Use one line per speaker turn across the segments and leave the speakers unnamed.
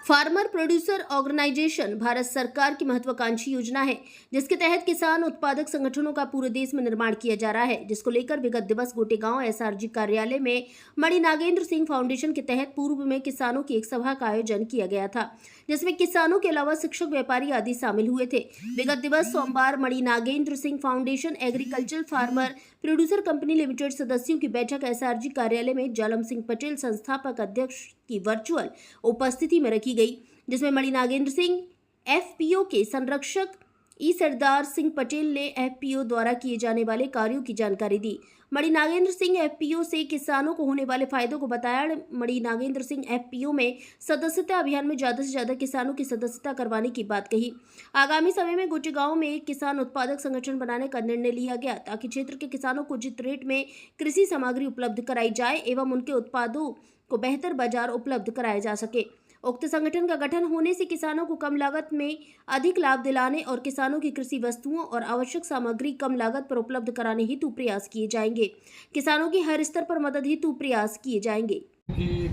Farmer producer organisation Bharat सरकार की महत्वाकांक्षी योजना है, जिसके तहत किसान उत्पादक संगठनों का पूरे देश में निर्माण किया जा रहा है, जिसको लेकर विगत दिवस गोटेगांव एसआरजी कार्यालय में मणि नागेंद्र सिंह फाउंडेशन के तहत पूर्व में किसानों की एक सभा का आयोजन किया गया था, जिसमें किसानों के अलावा शिक्षक, व्यापारी आदि शामिल हुए थे। विगत दिवस सोमवार Mani Nagendra Singh foundation agriculture farmer producer company limited सदस्यों की बैठक एसआरजी कार्यालय में जालम सिंह पटेल संस्थापक अध्यक्ष की वर्चुअल उपस्थिति में रखी गई, जिसमें मणि नागेंद्र सिंह एफपीओ के संरक्षक ई सरदार सिंह पटेल ने एफपीओ द्वारा किए जाने वाले कार्यों की जानकारी दी। मणि नागेंद्र सिंह एफपीओ से किसानों को होने वाले फायदों को बताया। मणि नागेंद्र सिंह एफपीओ में सदस्यता अभियान में ज्यादा से ज्यादा किसानों की सदस्यता करवाने की बात कही। आगामी समय में गोटेगांव में एक किसान उत्पादक संगठन बनाने का निर्णय लिया गया, ताकि क्षेत्र के किसानों को उचित रेट में कृषि सामग्री उपलब्ध कराई जाए एवं उनके उत्पादों को बेहतर बाजार उपलब्ध कराया जा सके। उक्त संगठन का गठन होने से किसानों को कम लागत में अधिक लाभ दिलाने और किसानों की कृषि वस्तुओं और आवश्यक सामग्री कम लागत पर उपलब्ध कराने हेतु प्रयास किए जाएंगे। किसानों की हर स्तर पर मदद हेतु प्रयास किए जाएंगे।
कि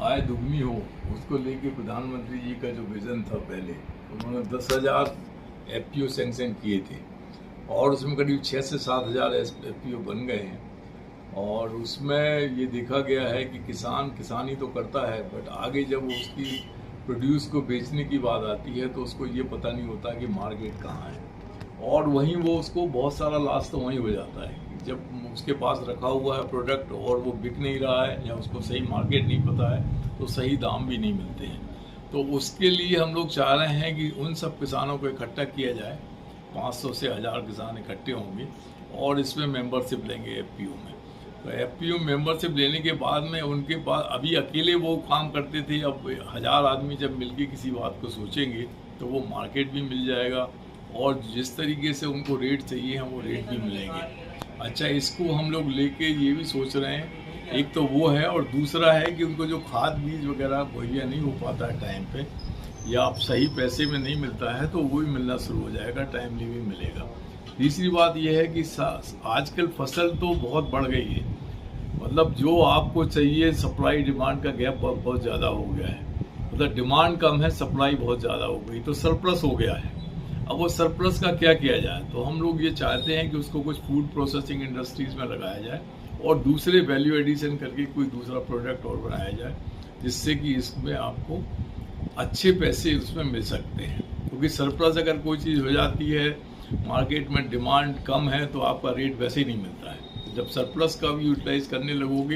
आय दुगनी हो, उसको लेके प्रधानमंत्री जी का जो विजन था, पहले उन्होंने 10,000 एफपीओ सैंक्शन किए थे और उसमें करीब 6 से 7,000 एफपीओ बन गए हैं। और उसमें ये देखा गया है कि किसान किसानी तो करता है, बट आगे जब उसकी प्रोड्यूस को बेचने की बात आती है तो उसको ये पता नहीं होता कि मार्केट कहाँ है, और वहीं वो उसको बहुत सारा लॉस तो वहीं हो जाता है कि जब उसके पास रखा हुआ है प्रोडक्ट और वो बिक नहीं रहा है या उसको सही मार्केट नहीं पता है तो सही दाम भी नहीं मिलते हैं। तो उसके लिए हम लोग चाह रहे हैं कि उन सब किसानों को इकट्ठा किया जाए। 500 से 1000 किसान इकट्ठे होंगे और इसमें मेंबरशिप लेंगे एफपीओ में। तो एफपीओ मेंबरशिप लेने के बाद में उनके पास, अभी अकेले वो काम करते थे, अब 1000 आदमी जब मिलके किसी बात को सोचेंगे तो वो मार्केट भी मिल जाएगा और जिस तरीके से उनको रेट चाहिए हैं वो रेट भी मिलेंगे। अच्छा, इसको हम लोग लेके ये भी सोच रहे हैं, एक तो वो है और दूसरा है कि उनको जो खाद बीज वगैरह मुहैया नहीं हो पाता है टाइम पे या आप सही पैसे में नहीं मिलता है तो वो भी मिलना शुरू हो जाएगा, टाइमली भी मिलेगा। तीसरी बात यह है कि आजकल फसल तो बहुत बढ़ गई है, मतलब जो आपको चाहिए सप्लाई डिमांड का गैप बहुत ज़्यादा हो गया है। मतलब डिमांड कम है, सप्लाई बहुत ज़्यादा हो गई, तो सरप्लस हो गया है। अब वो सरप्लस का क्या किया जाए, तो हम लोग ये चाहते हैं कि उसको कुछ फूड प्रोसेसिंग इंडस्ट्रीज़ में लगाया जाए और दूसरे वैल्यू एडिशन करके कोई दूसरा प्रोडक्ट और बनाया जाए, जिससे कि इसमें आपको अच्छे पैसे उसमें मिल सकते हैं। क्योंकि सरप्लस अगर कोई चीज़ हो जाती है, मार्केट में डिमांड कम है, तो आपका रेट वैसे ही नहीं मिलता है। जब सरप्लस का भी यूटिलाइज करने लगोगे